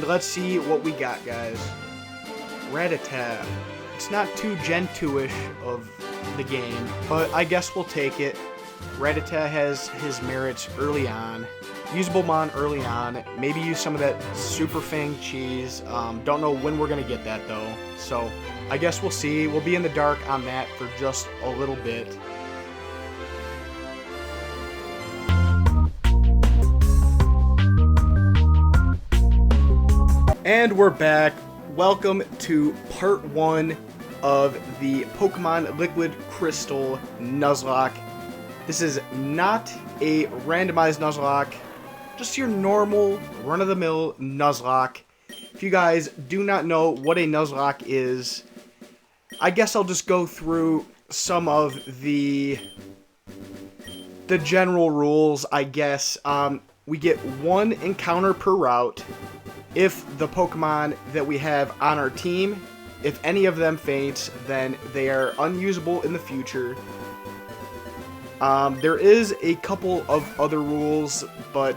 And let's see what we got, guys. Rattata. It's not too Gen 2-ish of the game, but I guess we'll take it. Rattata has his merits early on. Usable mon early on. Maybe use some of that Super Fang cheese. Don't know when we're going to get that, though. So, I guess we'll see. We'll be in the dark on that for just a little bit. And we're back. Welcome to part 1 of the Pokemon Liquid Crystal Nuzlocke. This is not a randomized Nuzlocke, just your normal run-of-the-mill Nuzlocke. If you guys do not know what a Nuzlocke is, I guess I'll just go through some of the general rules, I guess. We get 1 encounter per route. If the Pokemon that we have on our team, if any of them faints, then they are unusable in the future. There is a couple of other rules, but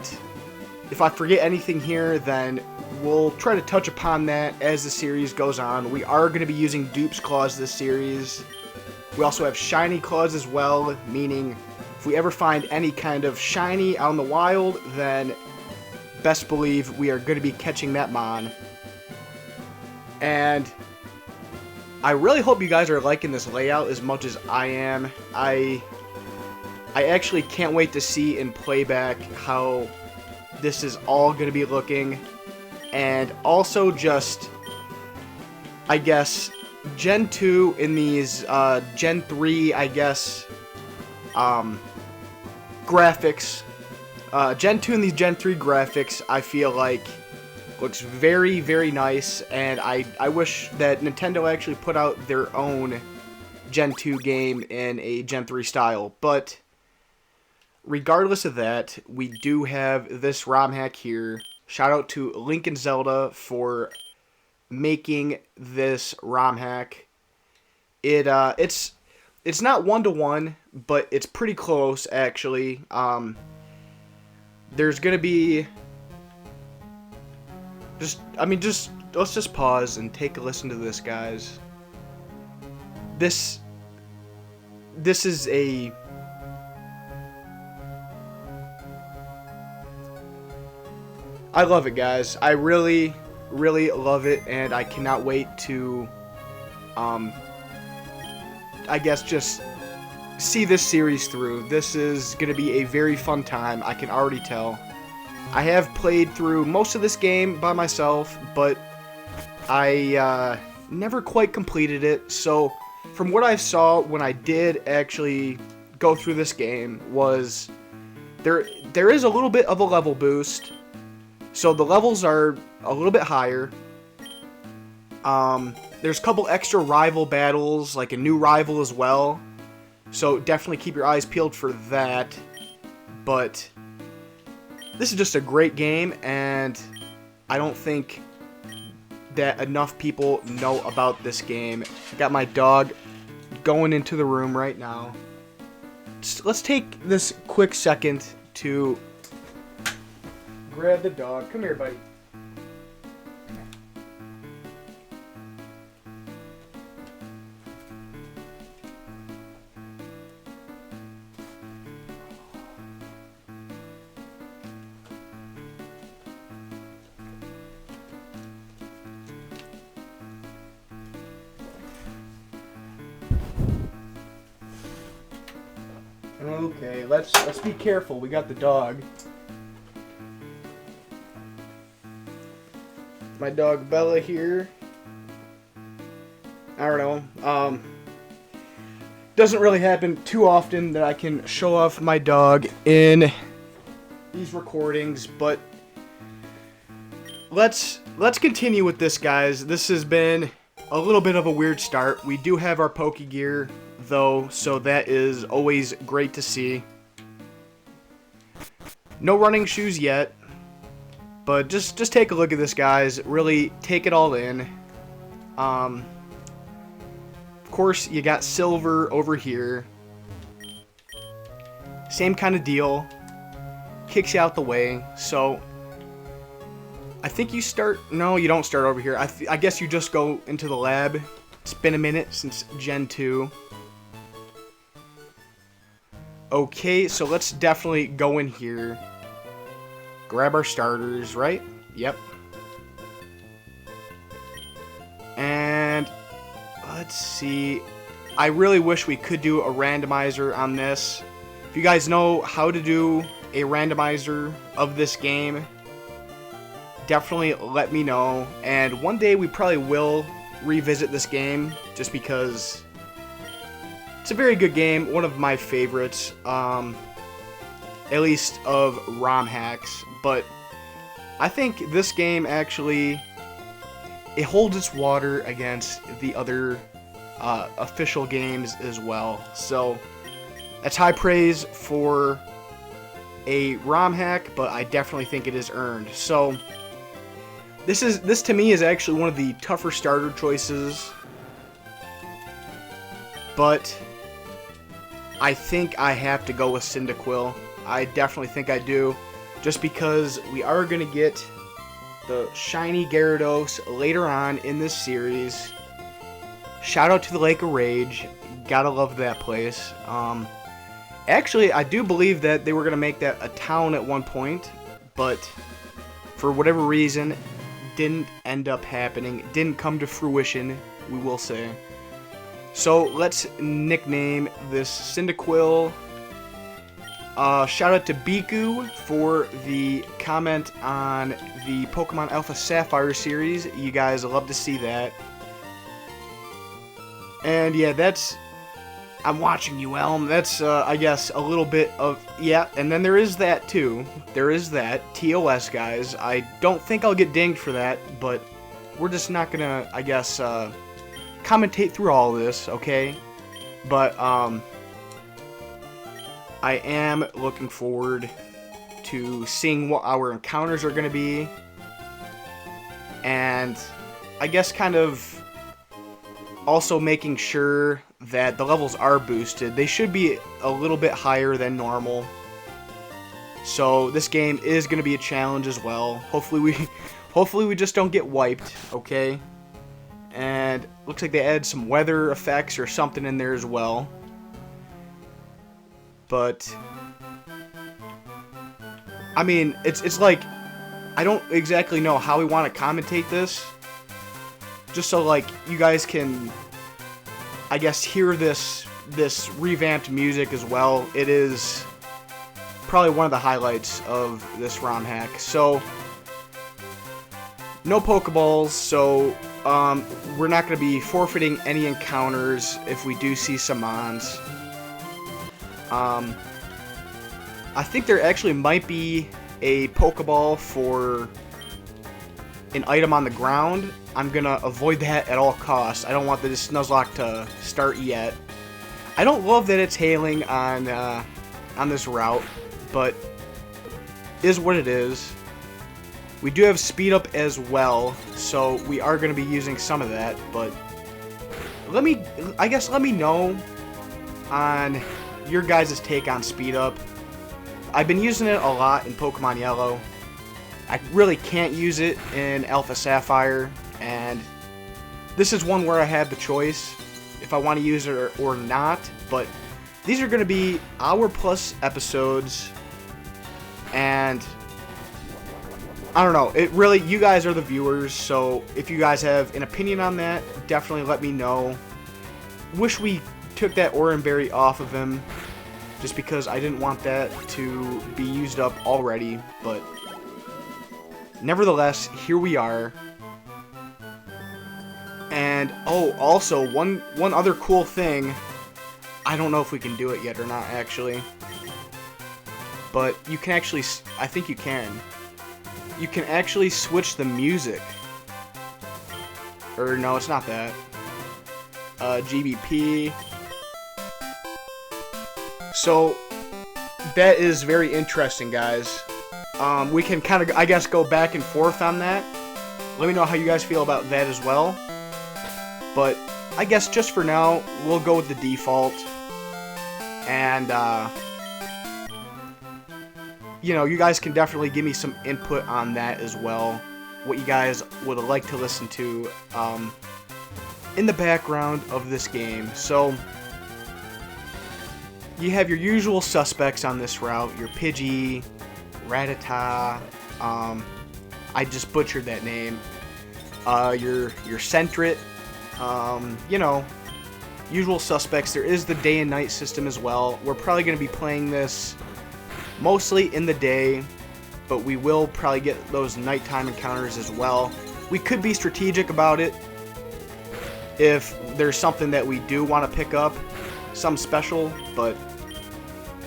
if I forget anything here, then we'll try to touch upon that as the series goes on. We are going to be using Dupes Claws this series. We also have Shiny Claws as well, meaning if we ever find any kind of Shiny out in the wild, then best believe we are going to be catching that mon. And I really hope you guys are liking this layout as much as I am. I actually can't wait to see in playback how this is all going to be looking. And also just, I guess, Gen 2 in these Gen 3, I guess, graphics. Gen 2 and these Gen 3 graphics, I feel like, looks very, very nice, and I wish that Nintendo actually put out their own Gen 2 game in a Gen 3 style, but regardless of that, we do have this ROM hack here. Shout out to Link and Zelda for making this ROM hack. It's not 1-to-1, but it's pretty close, actually. There's gonna be let's just pause and take a listen to this, guys. This is a I love it, guys. I really, really love it, and I cannot wait to I guess just see this series through. This is going to be a very fun time, I can already tell. I have played through most of this game by myself, but I never quite completed it. So from what I saw when I did actually go through this game was there is a little bit of a level boost. So the levels are a little bit higher. There's a couple extra rival battles, like a new rival as well. So definitely keep your eyes peeled for that. But this is just a great game, and I don't think that enough people know about this game. Got my dog going into the room right now. Let's take this quick second to grab the dog. Come here, buddy. Okay, let's be careful. We got the dog. My dog Bella here. I don't know. Doesn't really happen too often that I can show off my dog in these recordings, but let's continue with this, guys. This has been a little bit of a weird start. We do have our Poke Gear though, so that is always great to see. No running shoes yet, but just take a look at this, guys. Really take it all in. Of course, you got Silver over here. Same kind of deal. Kicks you out the way. So I think you start... No, you don't start over here. I guess you just go into the lab. It's been a minute since Gen 2. Okay, so let's definitely go in here. Grab our starters, right? Yep. And let's see. I really wish we could do a randomizer on this. If you guys know how to do a randomizer of this game, definitely let me know. And one day we probably will revisit this game, just because it's a very good game, one of my favorites, at least of ROM hacks. But I think this game actually, it holds its water against the other official games as well. So that's high praise for a ROM hack, but I definitely think it is earned. So this to me is actually one of the tougher starter choices, but I think I have to go with Cyndaquil. I definitely think I do, just because we are going to get the shiny Gyarados later on in this series. Shout out to the Lake of Rage. Gotta love that place. Actually, I do believe that they were going to make that a town at one point, but for whatever reason, didn't end up happening. Didn't come to fruition, we will say. So let's nickname this Cyndaquil. Shout out to Biku for the comment on the Pokemon Alpha Sapphire series. You guys love to see that. And yeah, that's... I'm watching you, Elm. That's, I guess, a little bit of... Yeah, and then there is that, too. There is that. TOS, guys. I don't think I'll get dinged for that, but we're just not gonna, I guess, commentate through all of this, okay? But, I am looking forward to seeing what our encounters are gonna be. And I guess kind of also making sure that the levels are boosted. They should be a little bit higher than normal. So this game is going to be a challenge as well. Hopefully we just don't get wiped, okay? And looks like they add some weather effects or something in there as well. But I mean, it's like, I don't exactly know how we want to commentate this. Just so, like, you guys can, I guess, hear this revamped music as well. It is probably one of the highlights of this ROM hack. So, no Pokeballs, so we're not going to be forfeiting any encounters if we do see some Mons. I think there actually might be a Pokeball for an item on the ground. I'm gonna avoid that at all costs. I don't want this Nuzlocke to start yet. I don't love that it's hailing on this route, but is what it is. We do have speed up as well, so we are gonna be using some of that. But let me know on your guys' take on speed up. I've been using it a lot in Pokemon Yellow. I really can't use it in Alpha Sapphire, and this is one where I have the choice if I want to use it or not. But these are going to be hour-plus episodes, and I don't know. It really, you guys are the viewers, so if you guys have an opinion on that, definitely let me know. Wish we took that Oranberry off of him, just because I didn't want that to be used up already, but nevertheless, here we are. And, oh, also, one other cool thing, I don't know if we can do it yet or not, actually, but you can actually, I think you can actually switch the music, or no, it's not that, GBP. So, that is very interesting, guys. We can kind of, I guess, go back and forth on that. Let me know how you guys feel about that as well. But I guess just for now, we'll go with the default. And, you know, you guys can definitely give me some input on that as well. what you guys would like to listen to in the background of this game. So you have your usual suspects on this route, your Pidgey, Rattata, I just butchered that name, your Sentret, you know, usual suspects. There is the day and night system as well. We're probably going to be playing this mostly in the day, but we will probably get those nighttime encounters as well. We could be strategic about it if there's something that we do want to pick up, some special, but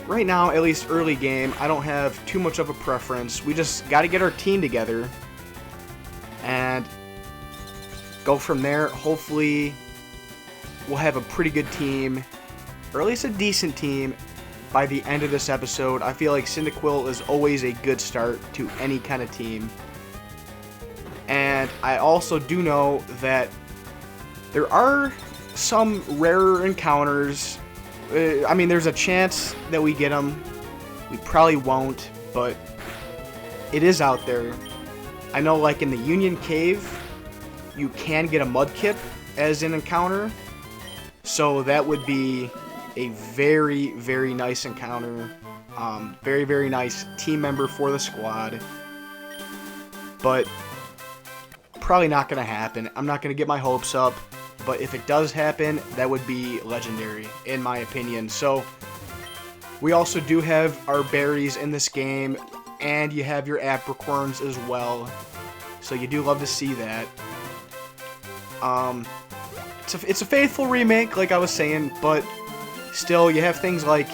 right now, at least early game, I don't have too much of a preference. We just got to get our team together and go from there. Hopefully, we'll have a pretty good team, or at least a decent team, by the end of this episode. I feel like Cyndaquil is always a good start to any kind of team. And I also do know that there are some rarer encounters. I mean, there's a chance that we get them. We probably won't, but it is out there. I know, like in the Union Cave, you can get a Mudkip as an encounter. So that would be a very, very nice encounter. Very, very nice team member for the squad. But probably not going to happen. I'm not going to get my hopes up. But if it does happen, that would be legendary, in my opinion. So we also do have our berries in this game, and you have your apricorns as well. So you do love to see that. It's a faithful remake, like I was saying, but still, you have things like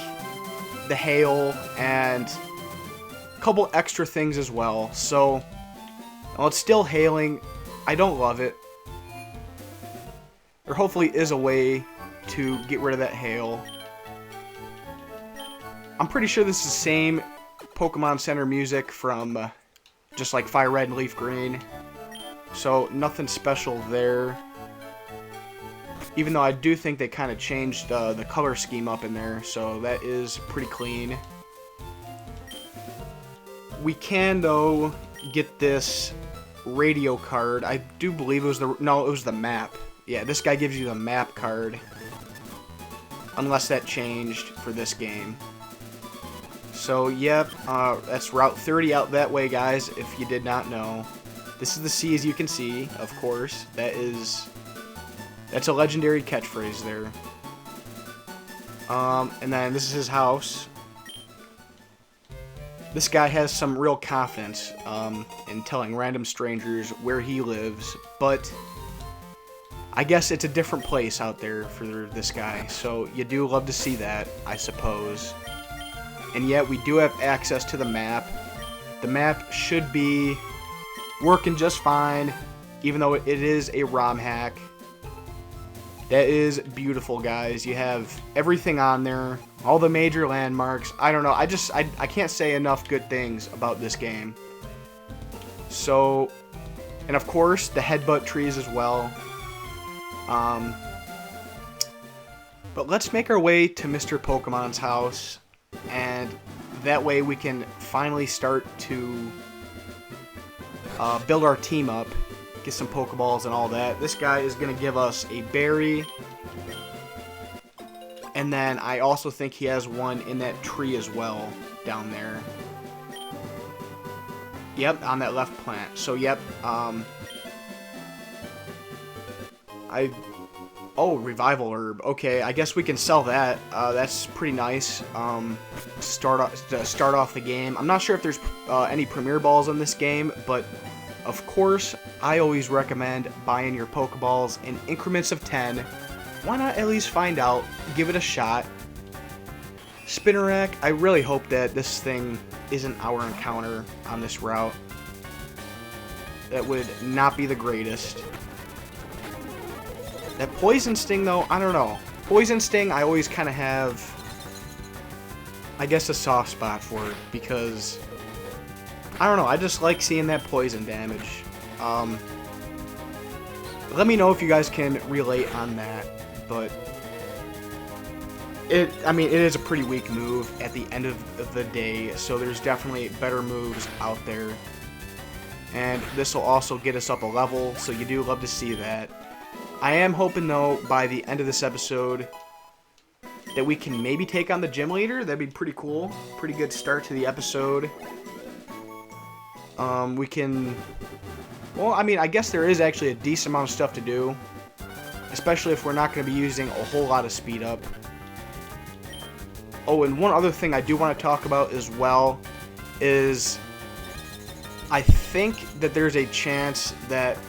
the hail and a couple extra things as well. So, while it's still hailing, I don't love it. There hopefully is a way to get rid of that hail. I'm pretty sure this is the same Pokemon Center music from just like Fire Red and Leaf Green. So nothing special there. Even though I do think they kind of changed the color scheme up in there. So that is pretty clean. We can, though, get this radio card. I do believe it was it was the map. Yeah, this guy gives you the map card. Unless that changed for this game. So, yep, that's Route 30 out that way, guys, if you did not know. This is the C, as you can see, of course. That's a legendary catchphrase there. And then this is his house. This guy has some real confidence in telling random strangers where he lives, but I guess it's a different place out there for this guy, so you do love to see that, I suppose. And yet, we do have access to the map. The map should be working just fine, even though it is a ROM hack. That is beautiful, guys. You have everything on there, all the major landmarks. I don't know, I can't say enough good things about this game. So, and of course, the headbutt trees as well. But let's make our way to Mr. Pokemon's house, and that way we can finally start to build our team up, get some Pokeballs and all that. This guy is going to give us a berry, and then I also think he has one in that tree as well, down there. Yep, on that left plant. So, yep, oh, Revival Herb. Okay, I guess we can sell that. That's pretty nice. Start off the game. I'm not sure if there's any Premier Balls in this game, but of course, I always recommend buying your Pokeballs in increments of 10. Why not at least find out? Give it a shot. Spinnerack, I really hope that this thing isn't our encounter on this route. That would not be the greatest. That Poison Sting, though, I don't know. Poison Sting, I always kind of have, I guess, a soft spot for it, because, I don't know, I just like seeing that poison damage. Let me know if you guys can relate on that, but it is a pretty weak move at the end of the day, so there's definitely better moves out there. and this will also get us up a level, so you do love to see that. I am hoping, though, by the end of this episode, that we can maybe take on the gym leader. That'd be pretty cool. Pretty good start to the episode. We can... Well, I mean, I guess there is actually a decent amount of stuff to do, especially if we're not going to be using a whole lot of speed up. Oh, and one other thing I do want to talk about as well is I think that there's a chance that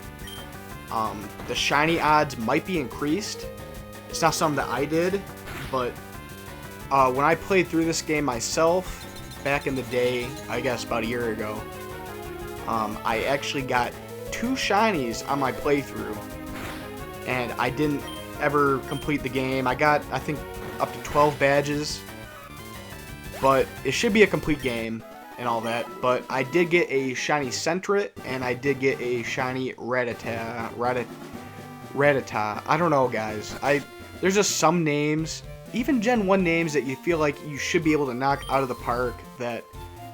the shiny odds might be increased. It's not something that I did, but when I played through this game myself back in the day, I guess about a year ago, I actually got 2 shinies on my playthrough, and I didn't ever complete the game. I got, I think, up to 12 badges, but it should be a complete game and all that. But I did get a shiny Sentret, and I did get a shiny Rattata. I don't know, guys. There's just some names, even Gen 1 names, that you feel like you should be able to knock out of the park that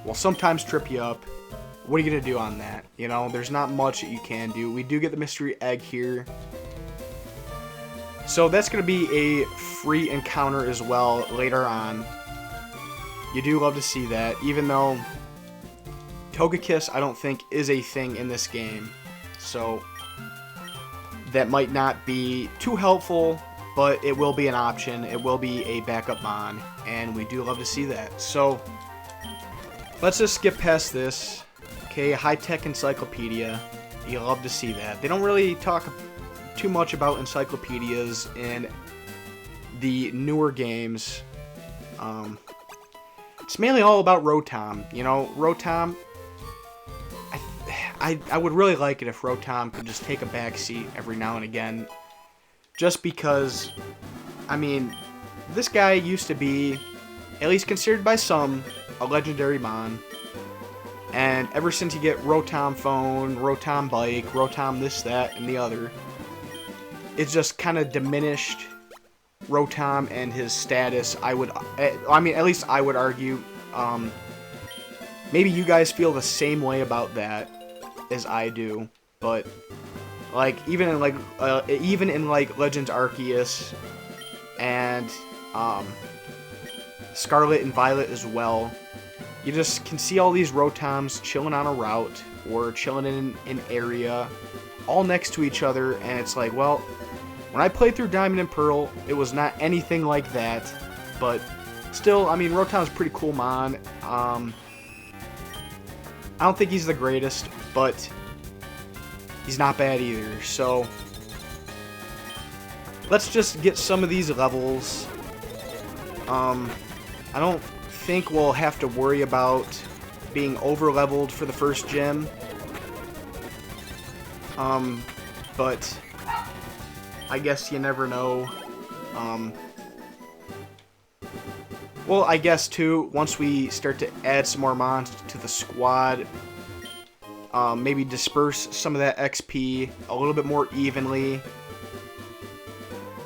will sometimes trip you up. What are you going to do on that? You know, there's not much that you can do. We do get the mystery egg here. So that's going to be a free encounter as well later on. You do love to see that, even though Togekiss I don't think is a thing in this game. So that might not be too helpful, but it will be an option. It will be a backup mon, and we do love to see that. So let's just skip past this. Okay, high-tech encyclopedia. You love to see that. They don't really talk too much about encyclopedias in the newer games. It's mainly all about Rotom. You know, Rotom, I would really like it if Rotom could just take a backseat every now and again. Just because, I mean, this guy used to be, at least considered by some, a legendary mon. And ever since you get Rotom Phone, Rotom Bike, Rotom this, that, and the other, it's just kind of diminished Rotom and his status. I mean, at least I would argue. Maybe you guys feel the same way about that as I do, but like even in Legends Arceus and Scarlet and Violet as well, you just can see all these Rotoms chilling on a route or chilling in an area all next to each other, and it's like, well, when I played through Diamond and Pearl, it was not anything like that, but still, I mean, Rotom's a pretty cool mon. I don't think he's the greatest, but he's not bad either. So let's just get some of these levels. I don't think we'll have to worry about being over leveled for the first gym. But I guess you never know. Well, I guess too, once we start to add some more mons to the squad, maybe disperse some of that XP a little bit more evenly,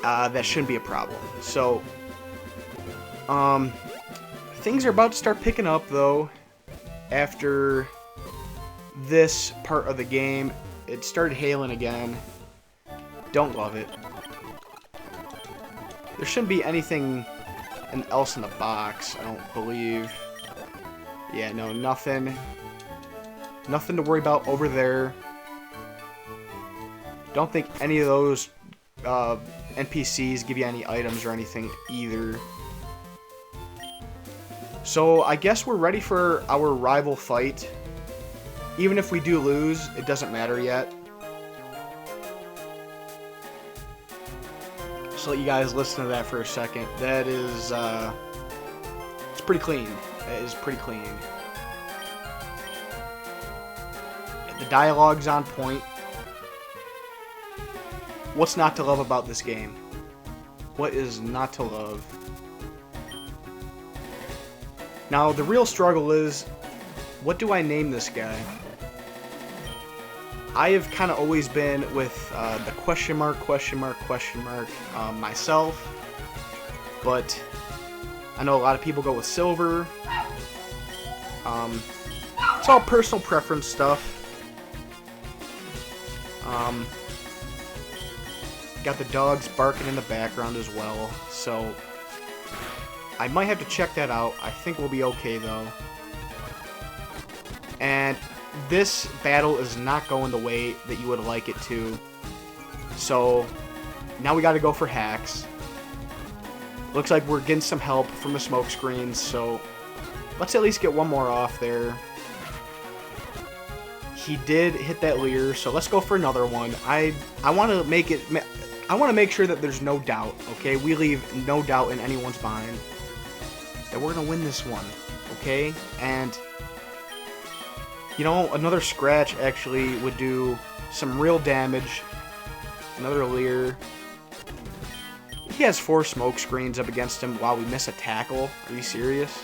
that shouldn't be a problem. So, things are about to start picking up, though, after this part of the game. It started hailing again. Don't love it. There shouldn't be anything else in the box, I don't believe. Yeah, no, nothing. Nothing to worry about over there. Don't think any of those NPCs give you any items or anything either. So I guess we're ready for our rival fight. Even if we do lose, it doesn't matter yet. Just let you guys listen to that for a second. That is, it's pretty clean. That is pretty clean. The dialogue's on point. What's not to love about this game? What is not to love? Now, the real struggle is, what do I name this guy? I have kind of always been with the question mark myself, but I know a lot of people go with silver. It's all personal preference stuff. Got the dogs barking in the background as well, so I might have to check that out. I think we'll be okay though. And this battle is not going the way that you would like it to. So now we got to go for hacks. Looks like we're getting some help from the smoke screens, so let's at least get one more off there. He did hit that leer, so let's go for another one. I want to make sure that there's no doubt, okay? We leave no doubt in anyone's mind that we're going to win this one, okay? And you know, another scratch actually would do some real damage. Another leer. He has 4 smoke screens up against him while we miss a tackle. Are you serious?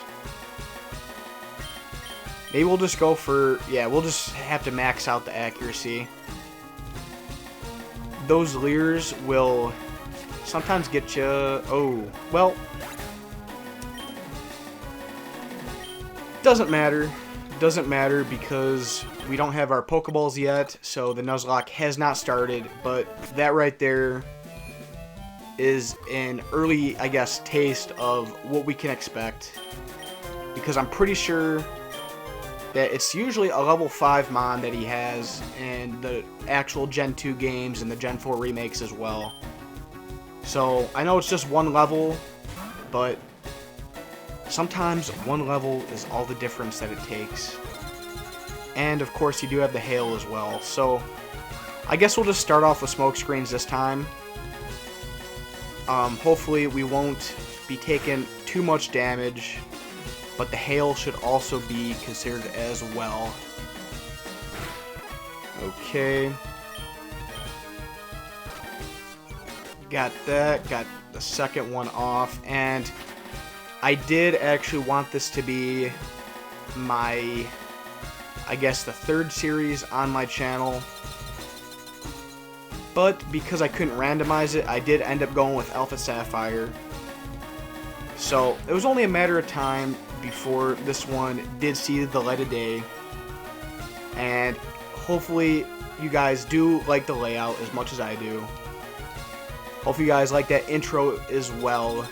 Maybe we'll just go for... Yeah, we'll just have to max out the accuracy. Those leers will sometimes get you... Oh, well... Doesn't matter. Doesn't matter because we don't have our Pokeballs yet, so the Nuzlocke has not started, but that right there is an early, I guess, taste of what we can expect, because I'm pretty sure that it's usually a level 5 Mon that he has in the actual Gen 2 games and the Gen 4 remakes as well. So I know it's just one level, but sometimes one level is all the difference that it takes. And of course you do have the hail as well. So I guess we'll just start off with smoke screens this time. Hopefully we won't be taking too much damage, but the hail should also be considered as well. Okay. Got that. Got the second one off. And I did actually want this to be my, I guess, the 3rd series on my channel. But because I couldn't randomize it, I did end up going with Alpha Sapphire. So it was only a matter of time before this one did see the light of day. And hopefully you guys do like the layout as much as I do. Hopefully you guys like that intro as well.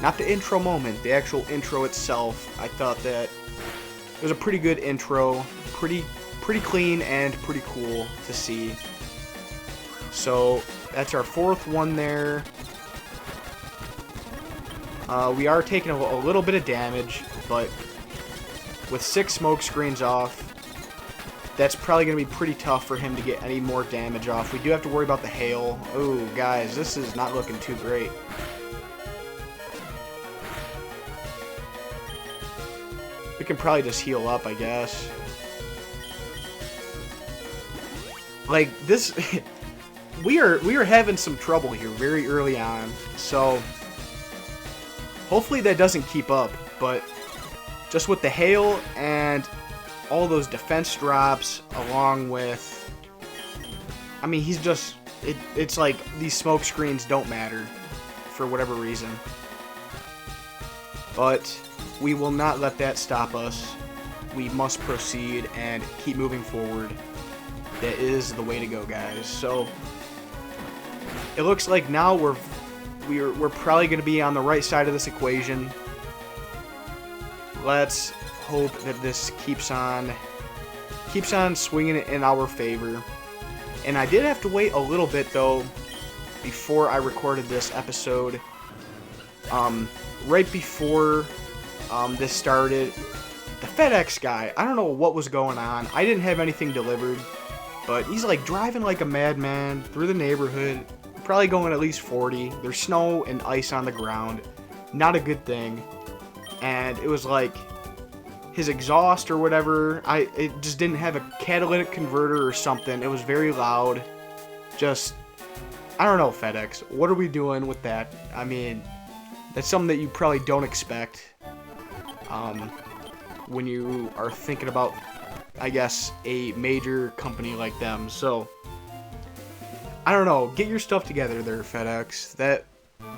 Not the intro moment, the actual intro itself. I thought that it was a pretty good intro. Pretty clean and pretty cool to see. So that's our 4th one there. We are taking a little bit of damage, but with 6 smoke screens off, that's probably going to be pretty tough for him to get any more damage off. We do have to worry about the hail. Oh, guys, this is not looking too great. We can probably just heal up, I guess. Like, this... we are having some trouble here very early on, so hopefully that doesn't keep up, but just with the hail and all those defense drops along with, I mean, he's just, it's like these smoke screens don't matter for whatever reason, but we will not let that stop us. We must proceed and keep moving forward. That is the way to go, guys. So it looks like now we're probably going to be on the right side of this equation. Let's hope that this keeps on swinging in our favor. And I did have to wait a little bit though before I recorded this episode. Right before this started, the FedEx guy, I don't know what was going on. I didn't have anything delivered, but he's like driving like a madman through the neighborhood, probably going at least 40. There's snow and ice on the ground. Not a good thing. And it was like his exhaust or whatever, it just didn't have a catalytic converter or something. It was very loud. Just, I don't know, FedEx. What are we doing with that? I mean, that's something that you probably don't expect when you are thinking about, I guess, a major company like them. So, I don't know. Get your stuff together there, FedEx.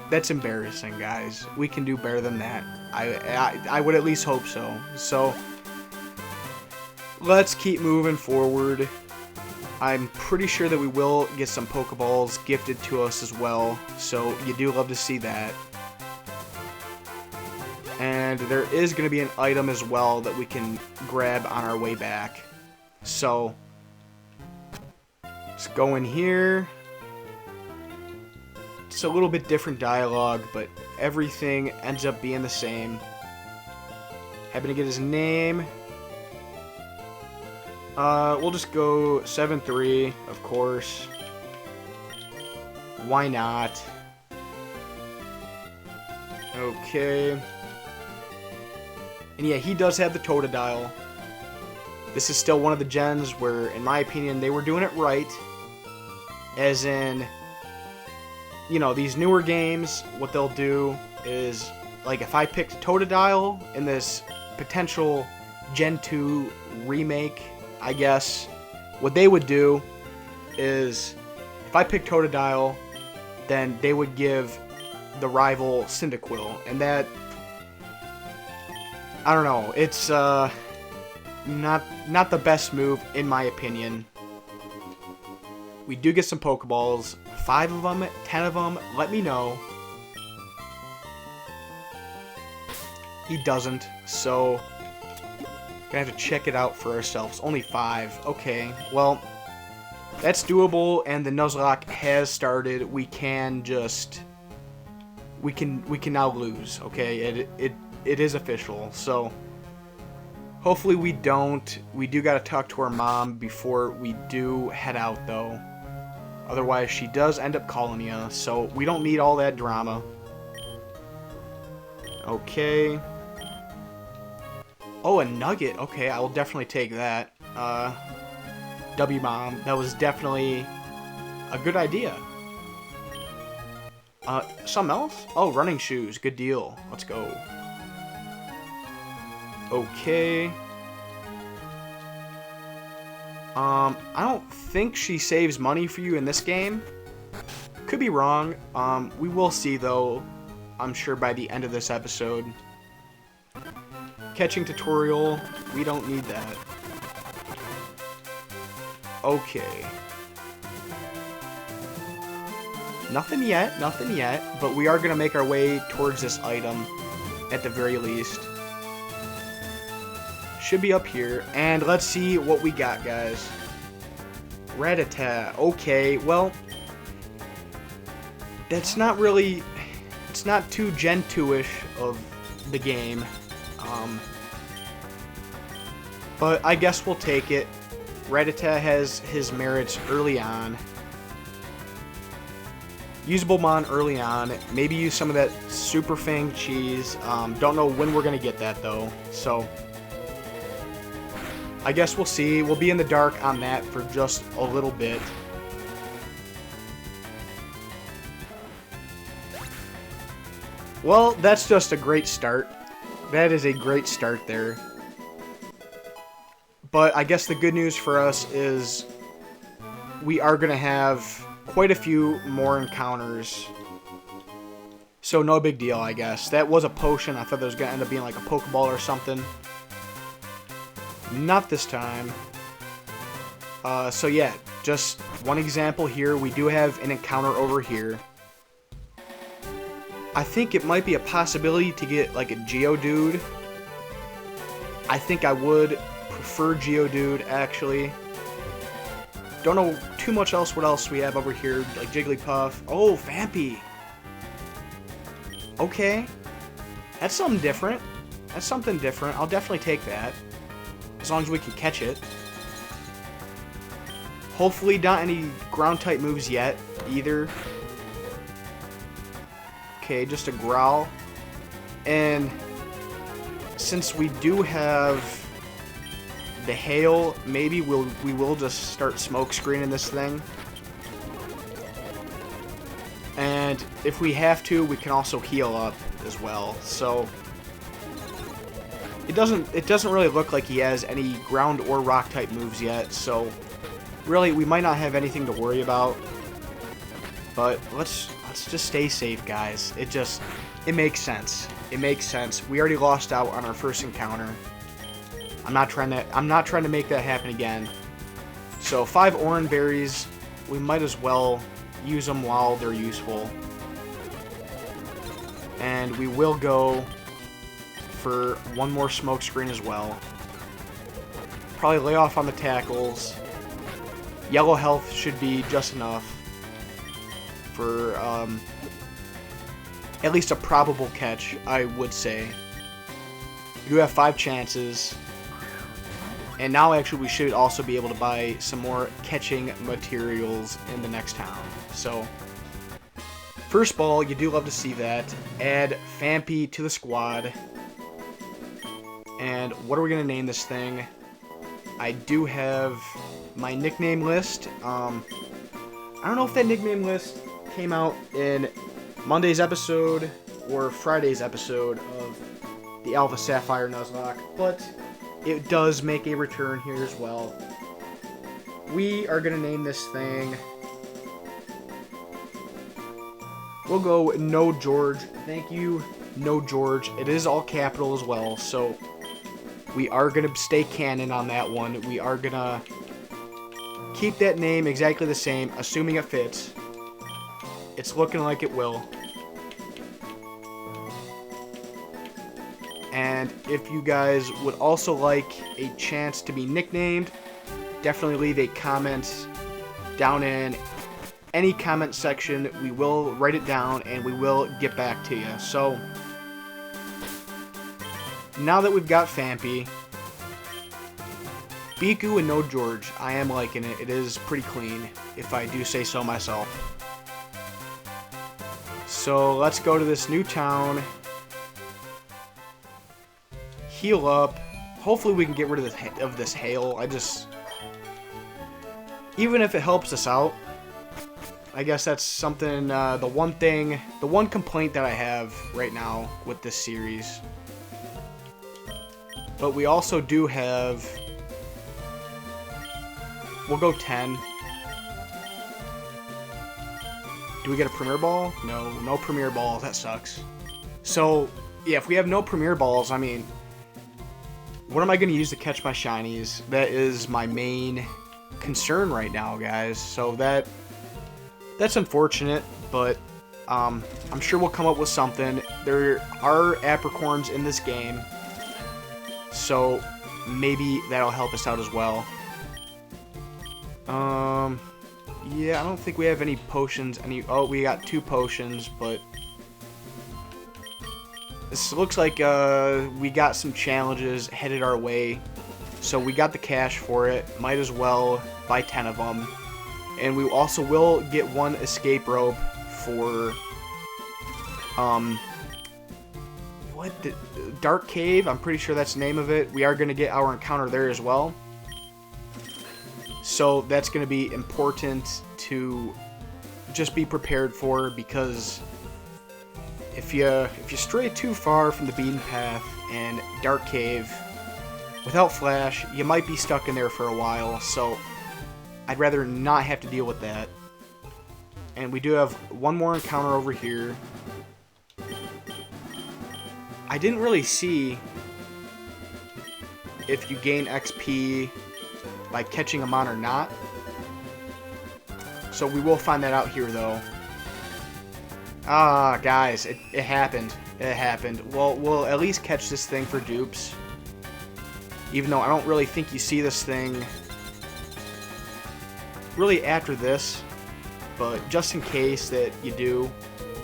That's embarrassing, guys. We can do better than that. I would at least hope so. So, let's keep moving forward. I'm pretty sure that we will get some Pokeballs gifted to us as well, so you do love to see that. And there is going to be an item as well that we can grab on our way back. So, let's go in here. It's a little bit different dialogue, but everything ends up being the same. Happen to get his name. We'll just go 7-3, of course. Why not? Okay. And yeah, he does have the Totodile. This is still one of the gens where, in my opinion, they were doing it right. As in, you know, these newer games, what they'll do is, like, if I picked Totodile in this potential Gen 2 remake, I guess, what they would do is, if I picked Totodile, then they would give the rival Cyndaquil, and that, I don't know, it's not the best move in my opinion. We do get some Pokeballs, 5 of them, 10 of them, let me know. He doesn't, so gonna have to check it out for ourselves. Only 5, okay, well, that's doable, and the Nuzlocke has started. We can just, we can now lose, okay, it is official, so hopefully we don't. We do gotta talk to our mom before we do head out, though. Otherwise, she does end up calling you, so we don't need all that drama. Okay. Oh, a nugget. Okay, I will definitely take that. W Mom, that was definitely a good idea. Something else? Oh, running shoes. Good deal. Let's go. Okay. I don't think she saves money for you in this game. Could be wrong. We will see, though, I'm sure by the end of this episode. Catching tutorial. We don't need that. Okay. Nothing yet, but we are going to make our way towards this item at the very least. Should be up here, and let's see what we got, guys. Rattata. Okay, well, that's not really, it's not too Gen 2-ish of the game, but I guess we'll take it. Rattata has his merits early on. Usable Mon early on. Maybe use some of that Super Fang cheese. Don't know when we're going to get that, though. So, I guess we'll see. We'll be in the dark on that for just a little bit. Well, that's just a great start. That is a great start there. But I guess the good news for us is we are going to have quite a few more encounters. So no big deal, I guess. That was a potion. I thought that was going to end up being like a Pokeball or something. Not this time. So yeah, just one example here. We do have an encounter over here. I think it might be a possibility to get like a Geodude. I think I would prefer Geodude, actually. Don't know too much else what else we have over here, like Jigglypuff. Oh, Vampy. Okay. That's something different. That's something different. I'll definitely take that. As long as we can catch it. Hopefully not any ground-type moves yet, either. Okay, just a Growl. And since we do have the Hail, maybe we will just start smoke screening this thing. And if we have to, we can also heal up as well. So it doesn't really look like he has any ground or rock type moves yet. So really, we might not have anything to worry about. But let's just stay safe, guys. It makes sense. It makes sense. We already lost out on our first encounter. I'm not trying to make that happen again. So 5 orange berries, we might as well use them while they're useful. And we will go for one more smoke screen as well. Probably lay off on the tackles. Yellow health should be just enough for at least a probable catch, I would say. You do have 5 chances. And now actually we should also be able to buy some more catching materials in the next town. So, first ball, you do love to see that. Add Fampy to the squad. And what are we going to name this thing? I do have my nickname list. I don't know if that nickname list came out in Monday's episode or Friday's episode of the Alpha Sapphire Nuzlocke, but it does make a return here as well. We are going to name this thing... We'll go No George. Thank you, No George. It is all capital as well, so we are going to stay canon on that one. We are going to keep that name exactly the same, assuming it fits. It's looking like it will. And if you guys would also like a chance to be nicknamed, definitely leave a comment down in any comment section. We will write it down and we will get back to you. So, now that we've got Fampy, Biku and No George, I am liking it. It is pretty clean, if I do say so myself. So, let's go to this new town. Heal up. Hopefully we can get rid of this hail. Even if it helps us out, I guess that's something, the one complaint that I have right now with this series. But we also do have, we'll go 10. Do we get a Premier Ball? No Premier Ball, that sucks. So, yeah, if we have no Premier Balls, I mean, what am I going to use to catch my shinies? That is my main concern right now, guys. So that's unfortunate, but I'm sure we'll come up with something. There are apricorns in this game, so maybe that'll help us out as well. Yeah, I don't think we have any potions. Oh, we got 2 potions, but this looks like we got some challenges headed our way. So we got the cash for it. Might as well buy 10 of them. And we also will get 1 escape rope for Dark Cave. I'm pretty sure that's the name of it. We are going to get our encounter there as well. So that's going to be important to just be prepared for, because if you stray too far from the beaten path and Dark Cave without Flash, you might be stuck in there for a while. So I'd rather not have to deal with that. And we do have 1 more encounter over here. I didn't really see if you gain XP by catching them on or not. So we will find that out here, though. Ah, guys, it happened. It happened. Well, we'll at least catch this thing for dupes. Even though I don't really think you see this thing really after this. But just in case that you do,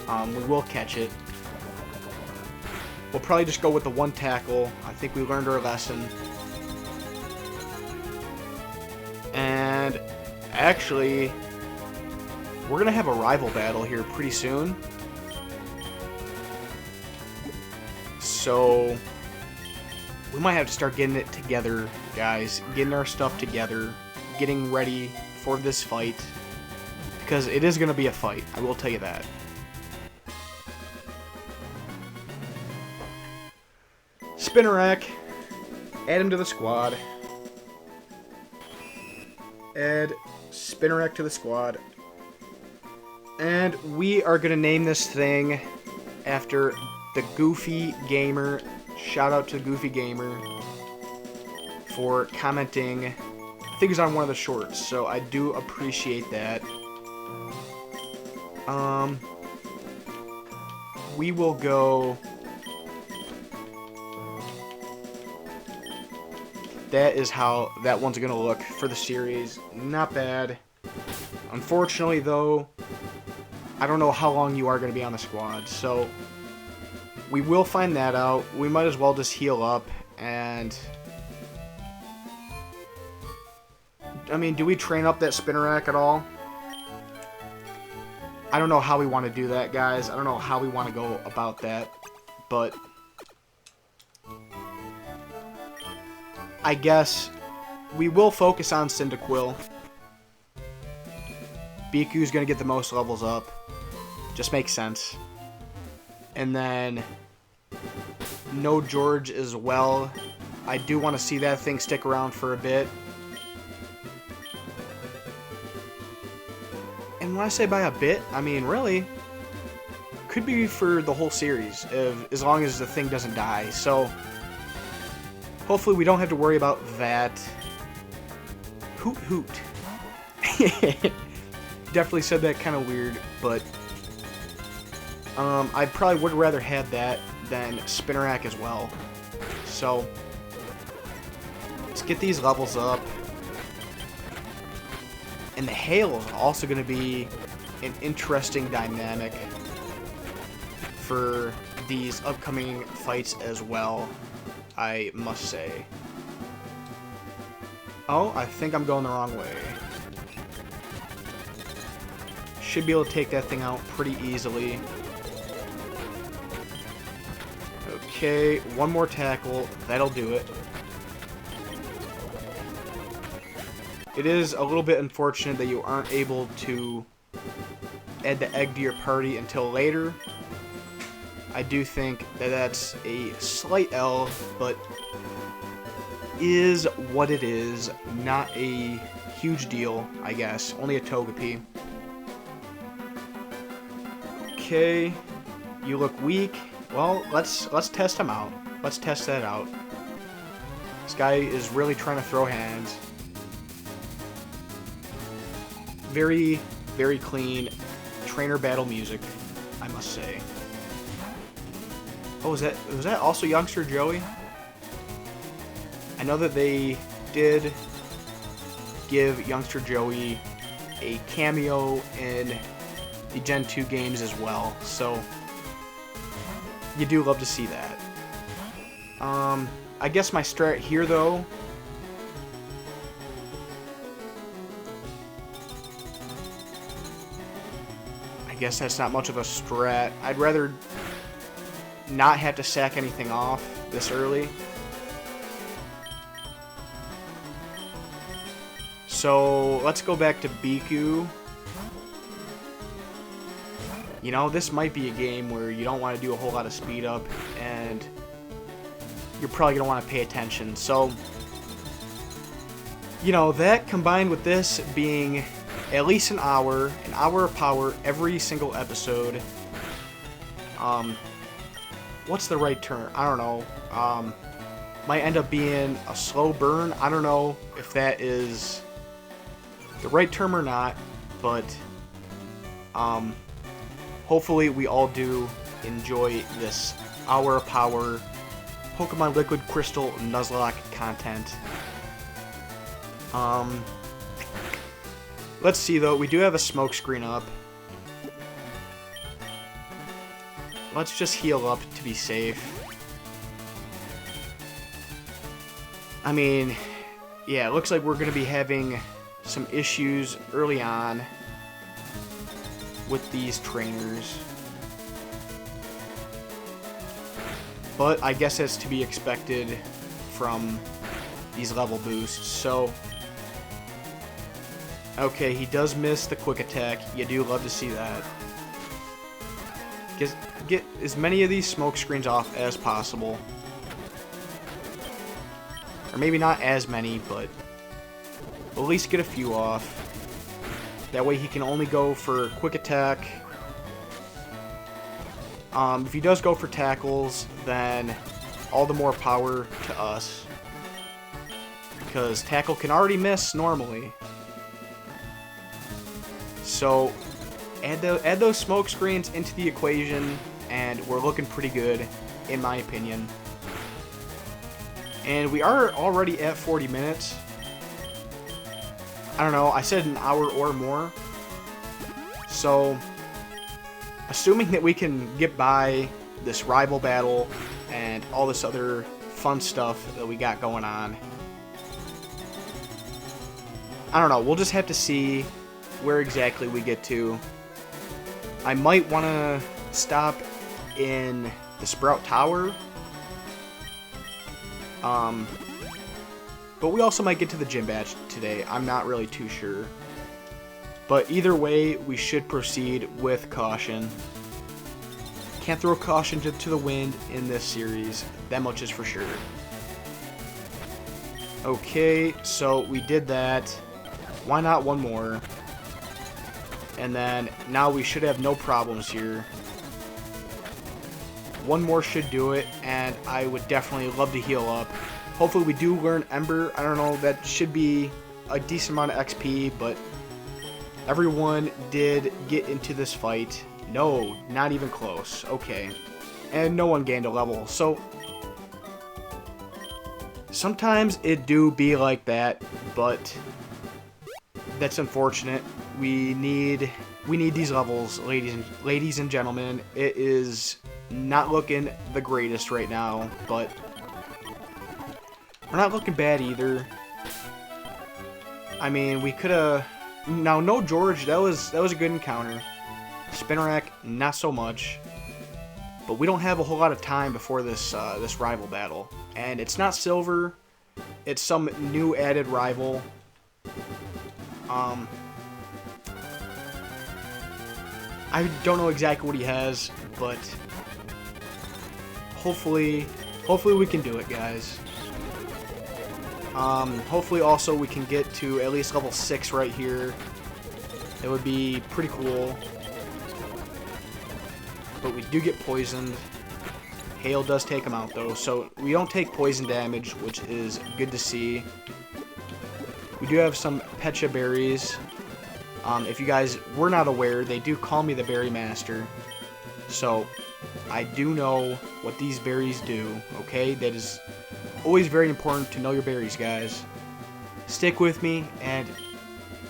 we will catch it. We'll probably just go with the 1 tackle. I think we learned our lesson. And actually, we're going to have a rival battle here pretty soon. So we might have to start getting it together, guys. Getting our stuff together. Getting ready for this fight. Because it is going to be a fight. I will tell you that. Spinnerack. Add him to the squad. Add Spinnerack to the squad. And we are going to name this thing after the Goofy Gamer. Shout out to Goofy Gamer for commenting think he's on one of the shorts, so I do appreciate that. We will go... That is how that one's going to look for the series. Not bad. Unfortunately, though, I don't know how long you are going to be on the squad, so we will find that out. We might as well just heal up, and... I mean, do we train up that Spinnerack at all? I don't know how we want to do that, guys. I don't know how we want to go about that, but... I guess we will focus on Cyndaquil. Biku's going to get the most levels up. Just makes sense. And then No George as well. I do want to see that thing stick around for a bit. And when I say by a bit, I mean really. Could be for the whole series, as long as the thing doesn't die. So... hopefully we don't have to worry about that. Hoot hoot. Definitely said that kind of weird, but I probably would rather have that than Spinnerack as well. So let's get these levels up. And the hail is also going to be an interesting dynamic for these upcoming fights as well, I must say. Oh, I think I'm going the wrong way. Should be able to take that thing out pretty easily. Okay, one more tackle. That'll do it. It is a little bit unfortunate that you aren't able to add the egg to your party until later. I do think that that's a slight L, but is what it is. Not a huge deal, I guess. Only a Togepi. Okay, you look weak. Well, let's test him out. Let's test that out. This guy is really trying to throw hands. Very, very clean trainer battle music, I must say. Oh, was that also Youngster Joey? I know that they did give Youngster Joey a cameo in the Gen 2 games as well, so you do love to see that. I guess my strat here, though, I guess that's not much of a strat. I'd rather not have to sack anything off this early. So let's go back to Biku. You know, this might be a game where you don't want to do a whole lot of speed up, and you're probably going to want to pay attention. So, you know, that combined with this being at least an hour of power every single episode. What's the right term? I don't know. Might end up being a slow burn. I don't know if that is the right term or not, but hopefully we all do enjoy this hour of power Pokemon Liquid Crystal Nuzlocke content. Let's see though, we do have a smoke screen up. Let's just heal up to be safe. I mean, yeah, it looks like we're going to be having some issues early on with these trainers. But I guess that's to be expected from these level boosts. So, okay, he does miss the quick attack. You do love to see that. Get as many of these smoke screens off as possible. Or maybe not as many, but at least get a few off. That way he can only go for quick attack. If he does go for tackles, then all the more power to us. because Tackle can already miss normally. So add those smoke screens into the equation, and we're looking pretty good, in my opinion. And we are already at 40 minutes. I don't know, I said an hour or more. So, assuming that we can get by this rival battle and all this other fun stuff that we got going on, I don't know, we'll just have to see where exactly we get to. I might want to stop in the Sprout Tower. But we also might get to the gym badge today. I'm not really too sure. But either way, we should proceed with caution. Can't throw caution to the wind in this series. That much is for sure. Okay, so we did that. Why not one more? And then now we should have no problems here. One more should do it, and I would definitely love to heal up. Hopefully we do learn Ember. I don't know, that should be a decent amount of XP, but everyone did get into this fight. No, not even close. Okay. And no one gained a level. So sometimes it do be like that, but that's unfortunate. We need these levels, ladies and gentlemen. It is not looking the greatest right now, but we're not looking bad either. I mean, we could have. Now, no George. That was a good encounter. Spinarak, not so much. But we don't have a whole lot of time before this this rival battle, and it's not Silver. It's some new added rival. I don't know exactly what he has, but hopefully we can do it, guys. Hopefully also we can get to at least level 6 right here. It would be pretty cool. But we do get poisoned. Hail does take him out though, so we don't take poison damage, which is good to see. We do have some Pecha berries. If you guys were not aware, they do call me the Berry Master. So I do know what these berries do, okay? That is always very important to know your berries, guys. Stick with me, and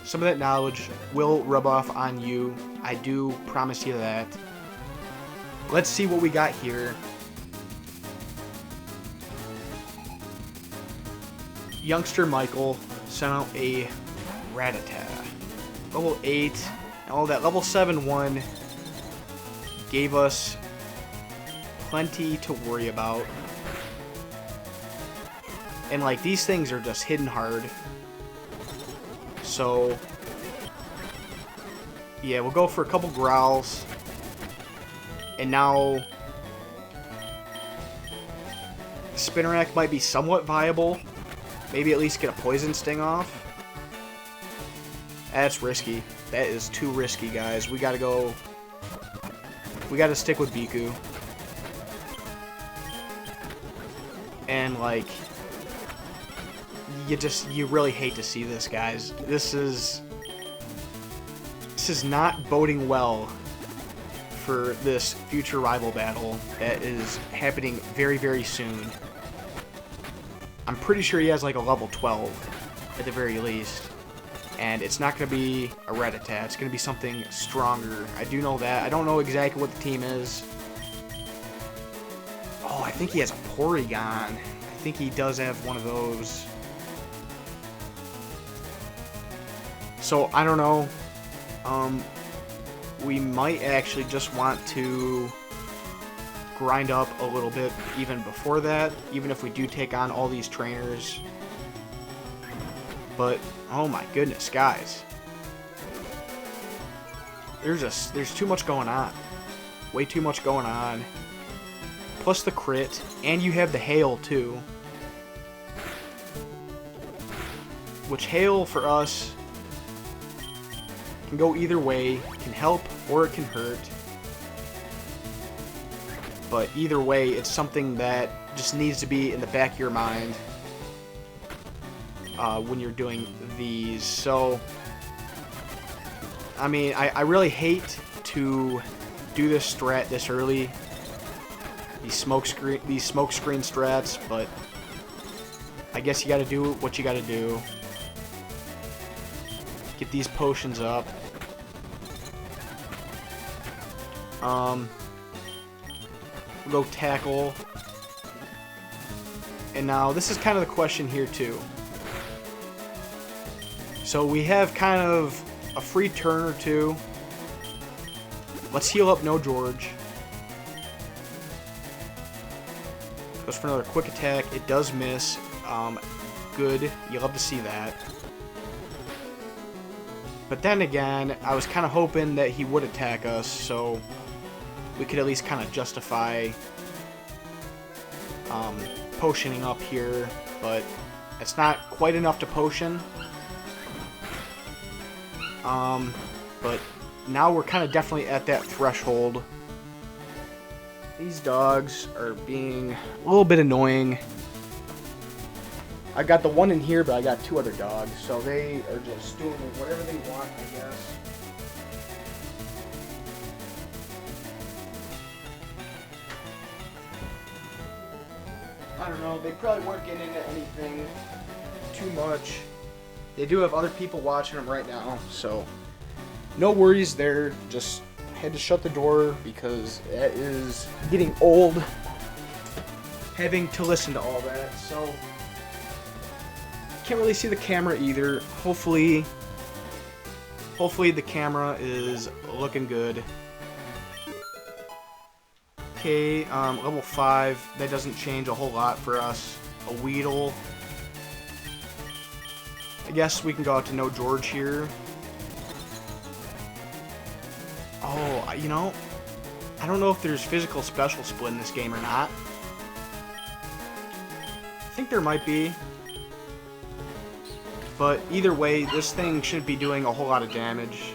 some of that knowledge will rub off on you. I do promise you that. Let's see what we got here. Youngster Michael sent out a Rattata. Level 8. Oh, that level 7 one gave us plenty to worry about. And like, these things are just hidden hard. So yeah, we'll go for a couple growls. And now Spinarak might be somewhat viable. Maybe at least get a poison sting off. That's risky. That is too risky, guys. We gotta go. We gotta stick with Biku. And like, you really hate to see this, guys. This is not boding well for this future rival battle that is happening very, very soon. I'm pretty sure he has like a level 12 at the very least. And it's not going to be a Rattata. It's going to be something stronger. I do know that. I don't know exactly what the team is. Oh, I think he has a Porygon. I think he does have one of those. So, I don't know. We might actually just want to grind up a little bit even before that. Even if we do take on all these trainers. But oh my goodness, guys. There's too much going on. Way too much going on. Plus the crit, and you have the hail too. Which hail for us can go either way, can help or it can hurt. But either way, it's something that just needs to be in the back of your mind. when you're doing these. So, I mean, I really hate to do this strat this early. These smoke screen strats, but I guess you got to do what you got to do. Get these potions up. We'll go tackle. And now this is kind of the question here too. So we have kind of a free turn or two. Let's heal up No George. Goes for another quick attack. It does miss. Good. You love to see that. But then again, I was kind of hoping that he would attack us, so we could at least kind of justify potioning up here, but it's not quite enough to potion. But now we're kind of definitely at that threshold. These dogs are being a little bit annoying. I got the one in here, but I got 2 other dogs, so they are just doing whatever they want, I guess. I don't know, they probably weren't getting into anything too much. They do have other people watching them right now, so no worries there. Just had to shut the door because it is getting old having to listen to all that, so can't really see the camera either. Hopefully the camera is looking good. Okay, level 5, that doesn't change a whole lot for us. A Weedle. I guess we can go out to No George here. Oh, you know, I don't know if there's physical special split in this game or not. I think there might be. But either way, this thing shouldn't be doing a whole lot of damage.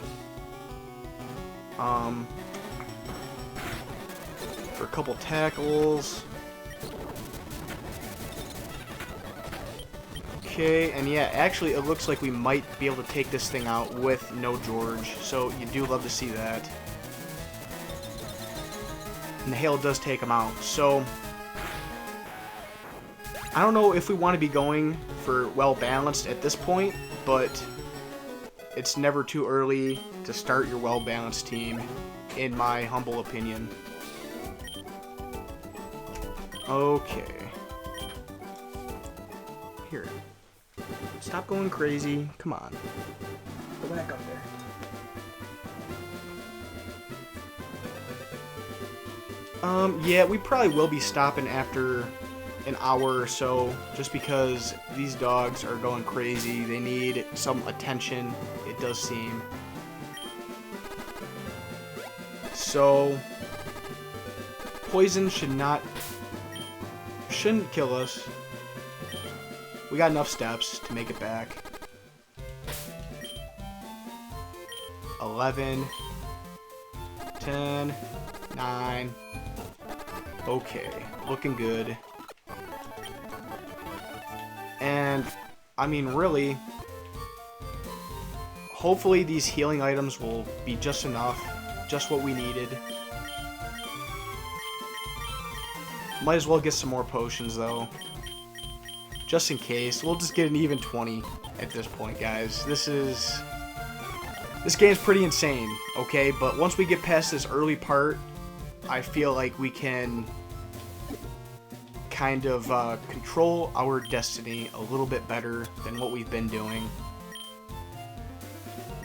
For a couple tackles. Okay, and yeah, actually it looks like we might be able to take this thing out with No George, so you do love to see that. And the hail does take him out, so I don't know if we want to be going for well-balanced at this point, but it's never too early to start your well-balanced team, in my humble opinion. Okay. Here. Stop going crazy. Come on. Go back up there. Yeah, we probably will be stopping after an hour or so, just because these dogs are going crazy. They need some attention, it does seem. So, poison shouldn't kill us. We got enough steps to make it back. 11, 10, 9. Okay, looking good. And, I mean, really, hopefully these healing items will be just enough, just what we needed. Might as well get some more potions, though. Just in case. We'll just get an even 20 at this point, guys. This game's pretty insane, okay? But once we get past this early part, I feel like we can kind of control our destiny a little bit better than what we've been doing.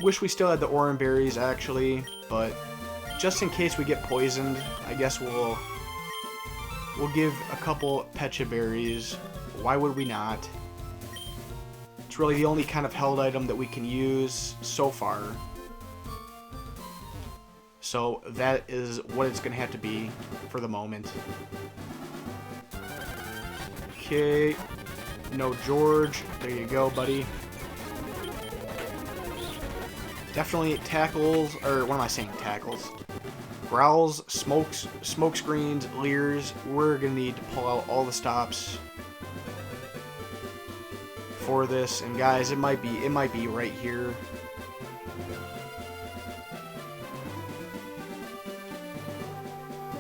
Wish we still had the Oran berries, actually, but just in case we get poisoned, I guess we'll give a couple Pecha berries. Why would we not? It's really the only kind of held item that we can use so far. So that is what it's going to have to be for the moment. Okay. No George. There you go, buddy. Definitely tackles, or what am I saying? Tackles. Growls, smoke screens, leers. We're going to need to pull out all the stops for this. And guys, it might be right here.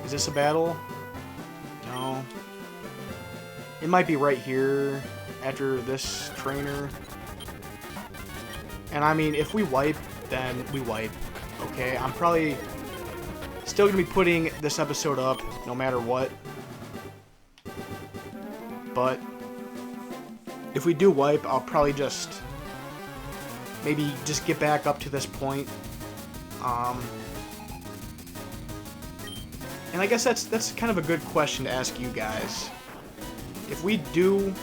Is this a battle? No. It might be right here after this trainer. And I mean, if we wipe, then we wipe. Okay, I'm probably still going to be putting this episode up no matter what. But if we do wipe, I'll probably just maybe just get back up to this point. And I guess that's kind of a good question to ask you guys. If we do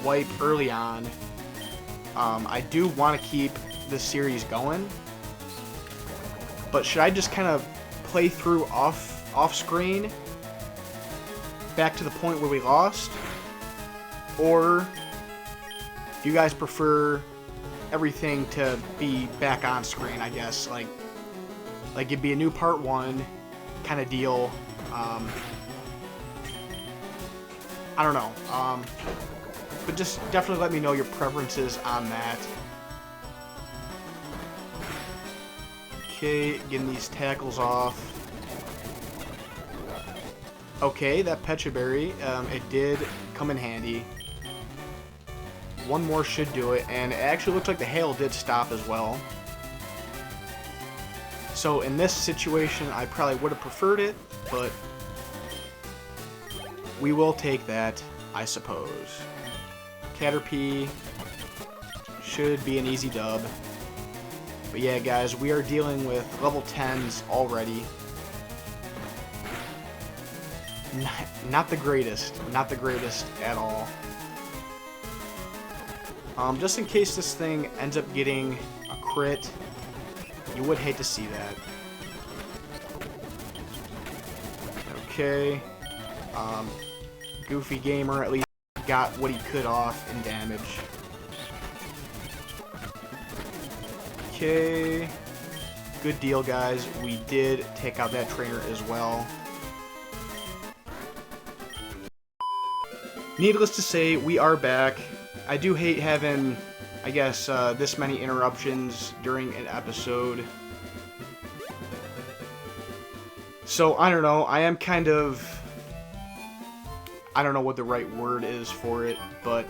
wipe early on, I do want to keep this series going. But should I just kind of play through off screen back to the point where we lost? Or do you guys prefer everything to be back on screen, I guess? Like it'd be a new part 1 kind of deal. I don't know. But just definitely let me know your preferences on that. Okay, getting these tackles off. Okay, that Pecha Berry, it did come in handy. One more should do it, and it actually looks like the hail did stop as well. So in this situation, I probably would have preferred it, but we will take that, I suppose. Caterpie should be an easy dub. But yeah, guys, we are dealing with level 10s already. Not the greatest. Not the greatest at all. Just in case this thing ends up getting a crit, you would hate to see that. Okay. Goofy Gamer at least got what he could off in damage. Okay. Good deal, guys. We did take out that trainer as well. Needless to say, we are back. I do hate having, I guess, this many interruptions during an episode. So, I don't know. I am kind of... I don't know what the right word is for it, but...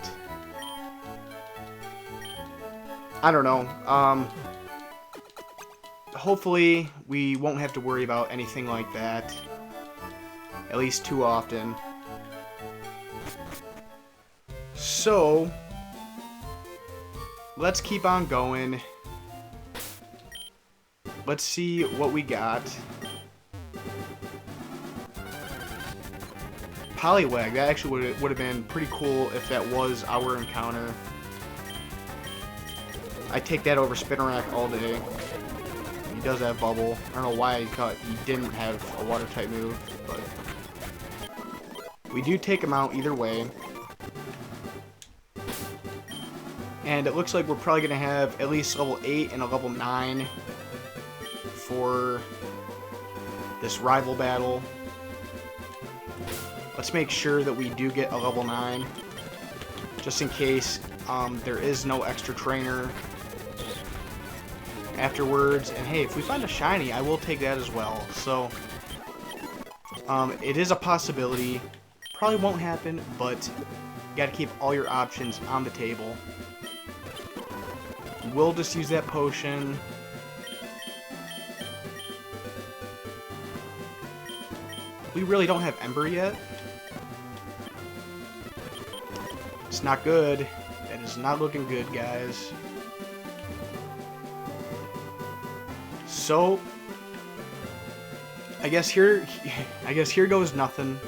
I don't know. Hopefully, we won't have to worry about anything like that. At least too often. So, let's keep on going. Let's see what we got. Poliwag, that actually would have been pretty cool if that was our encounter. I take that over Spinarak all day. He does have Bubble. I don't know why I thought he didn't have a Water-type move, but... we do take him out either way. And it looks like we're probably going to have at least level 8 and a level 9 for this rival battle. Let's make sure that we do get a level 9, just in case there is no extra trainer afterwards. And hey, if we find a shiny, I will take that as well. So, it is a possibility. Probably won't happen, but you gotta keep all your options on the table. We'll just use that potion. We really don't have Ember yet. It's not good. That is not looking good, guys. So, I guess here goes nothing.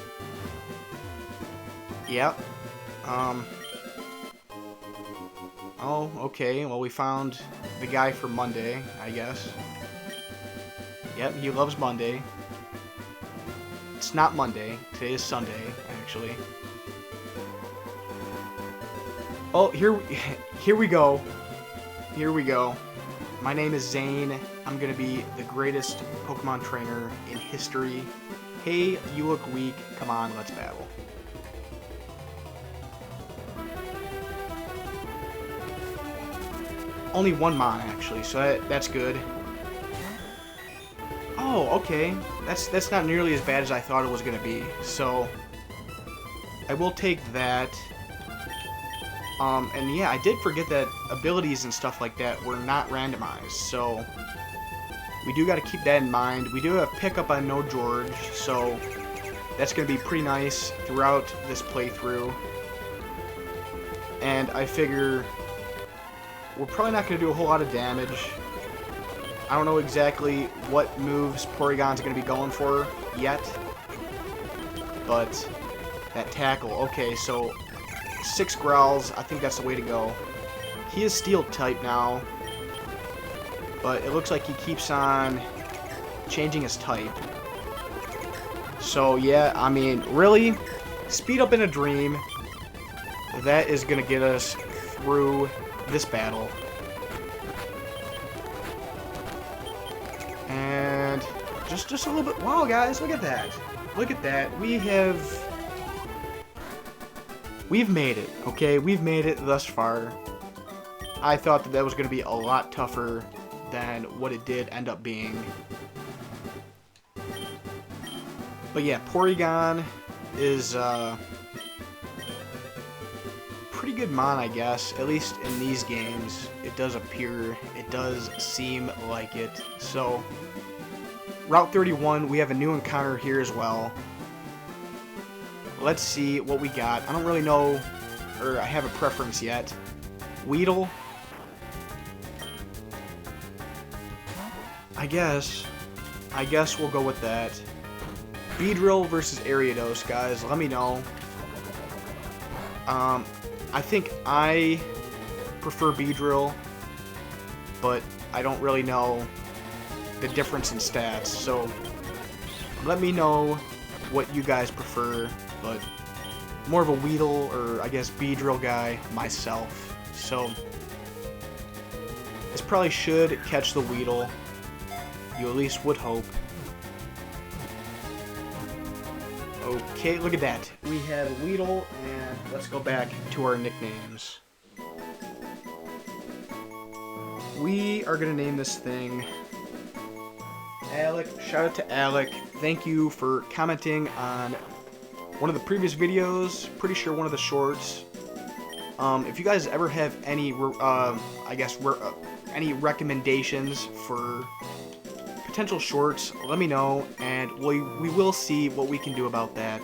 Yep. Oh, okay. Well, we found the guy for Monday, I guess. Yep, he loves Monday. It's not Monday. Today is Sunday, actually. Oh, here we go. Here we go. My name is Zane. I'm gonna be the greatest Pokemon trainer in history. Hey, you look weak. Come on, let's battle. Only one mon, actually, so that's good. Oh, okay. That's not nearly as bad as I thought it was going to be. So, I will take that. And yeah, I did forget that abilities and stuff like that were not randomized. So, we do got to keep that in mind. We do have pickup on No George, so that's going to be pretty nice throughout this playthrough. And I figure we're probably not going to do a whole lot of damage. I don't know exactly what moves Porygon's going to be going for yet. But that tackle, okay, so 6 growls, I think that's the way to go. He is Steel type now, but it looks like he keeps on changing his type. So yeah, I mean, really, speed up in a dream, that is going to get us through this battle. And just a little bit, wow guys, look at that. Look at that. We've made it, okay? We've made it thus far. I thought that was going to be a lot tougher than what it did end up being. But yeah, Porygon is pretty good mon, I guess. At least in these games, it does appear, it does seem like it. So, Route 31, we have a new encounter here as well. Let's see what we got. I don't really know, or I have a preference yet. Weedle. I guess we'll go with that. Beedrill versus Ariados, guys. Let me know. I think I prefer Beedrill, but I don't really know the difference in stats. So let me know what you guys prefer, but more of a Weedle or I guess Beedrill guy myself. So this probably should catch the Weedle. You at least would hope. Okay, look at that. We have Weedle, and let's go back to our nicknames. We are going to name this thing Alec. Shout out to Alec. Thank you for commenting on one of the previous videos. Pretty sure one of the shorts. If you guys ever have any, any recommendations for potential shorts, let me know, and we will see what we can do about that.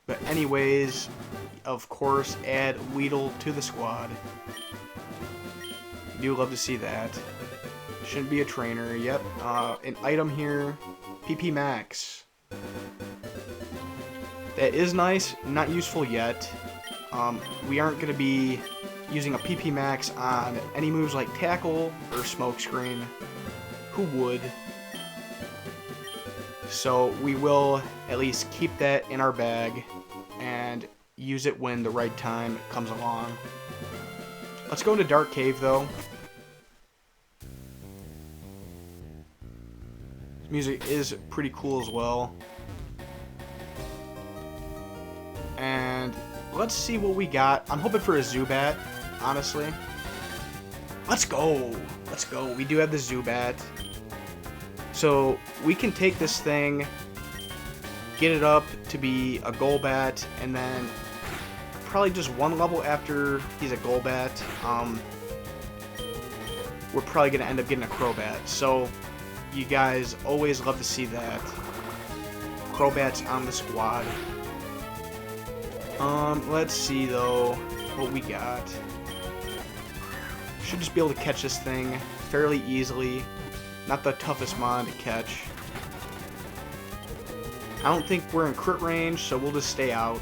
But anyways, of course, add Weedle to the squad. Do love to see that. Shouldn't be a trainer. Yep. An item here, PP Max. That is nice. Not useful yet. We aren't going to be using a PP Max on any moves like Tackle or Smokescreen. Who would? So we will at least keep that in our bag and use it when the right time comes along. Let's go into Dark Cave though. This music is pretty cool as well. And let's see what we got. I'm hoping for a Zubat, honestly. Let's go. Let's go. We do have the Zubat. So we can take this thing, get it up to be a Golbat, and then probably just one level after he's a Golbat, we're probably going to end up getting a Crobat. So you guys always love to see that. Crobats on the squad. Let's see though what we got. Should just be able to catch this thing fairly easily. Not the toughest mon to catch. I don't think we're in crit range, so we'll just stay out.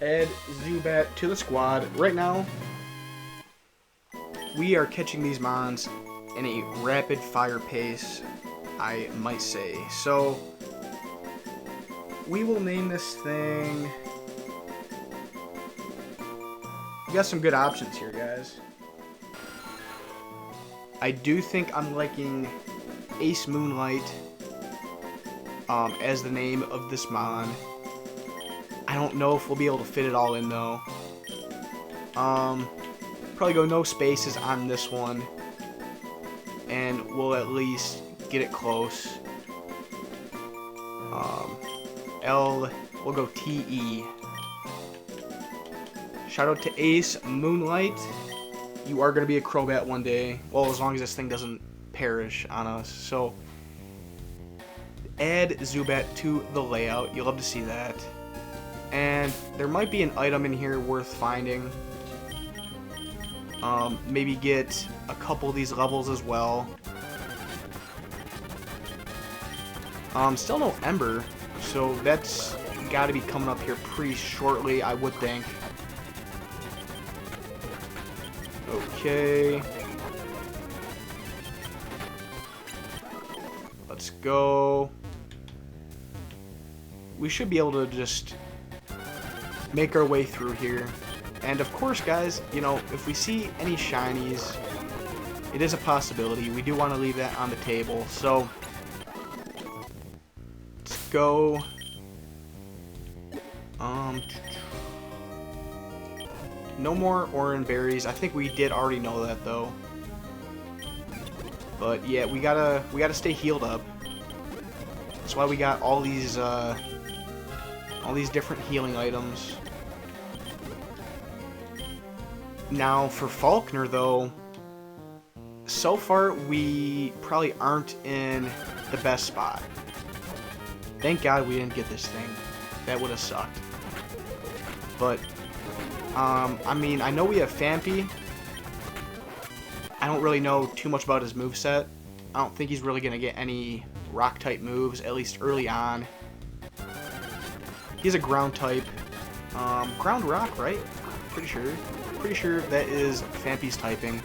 Add Zubat to the squad. Right now, we are catching these mons in a rapid fire pace, I might say. So, we will name this thing... We got some good options here, guys. I do think I'm liking Ace Moonlight. as the name of this mod. I don't know if we'll be able to fit it all in though. Probably go no spaces on this one, and we'll at least get it close. We'll go TE. Shout out to Ace Moonlight. You are going to be a Crobat one day. Well, as long as this thing doesn't perish on us. So, add Zubat to the layout. You'll love to see that. And there might be an item in here worth finding. Maybe get a couple of these levels as well. Still no Ember, so that's got to be coming up here pretty shortly, I would think. Okay. Let's go. We should be able to just make our way through here. And of course, guys, you know, if we see any shinies, it is a possibility. We do want to leave that on the table. So, let's go. No more orange berries. I think we did already know that though. But yeah, we gotta stay healed up. That's why we got all these different healing items. Now for Falkner though, so far we probably aren't in the best spot. Thank God we didn't get this thing. That would have sucked. But I mean, I know we have Phanpy. I don't really know too much about his moveset. I don't think he's really going to get any rock-type moves, at least early on. He's a ground type. Ground rock, right? Pretty sure that is Phanpy's typing.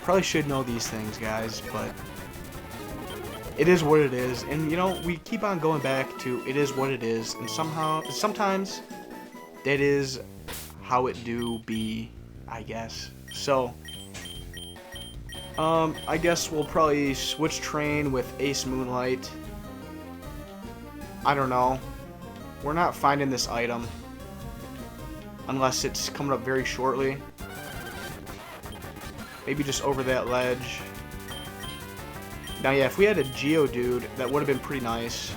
Probably should know these things, guys, but it is what it is. And, you know, we keep on going back to it is what it is. And sometimes that is how it do be, I guess. So, I guess we'll probably switch train with Ace Moonlight. I don't know. We're not finding this item unless it's coming up very shortly. Maybe just over that ledge. Now, yeah, if we had a Geodude, that would have been pretty nice.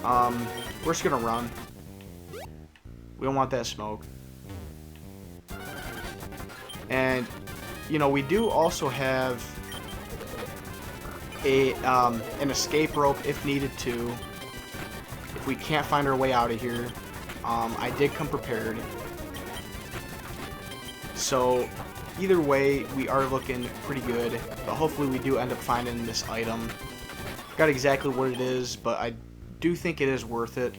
We're just gonna run. We don't want that smoke. And, you know, we do also have an escape rope if needed to. If we can't find our way out of here. I did come prepared. So, either way, we are looking pretty good. But hopefully we do end up finding this item. Forgot exactly what it is, but I do think it is worth it.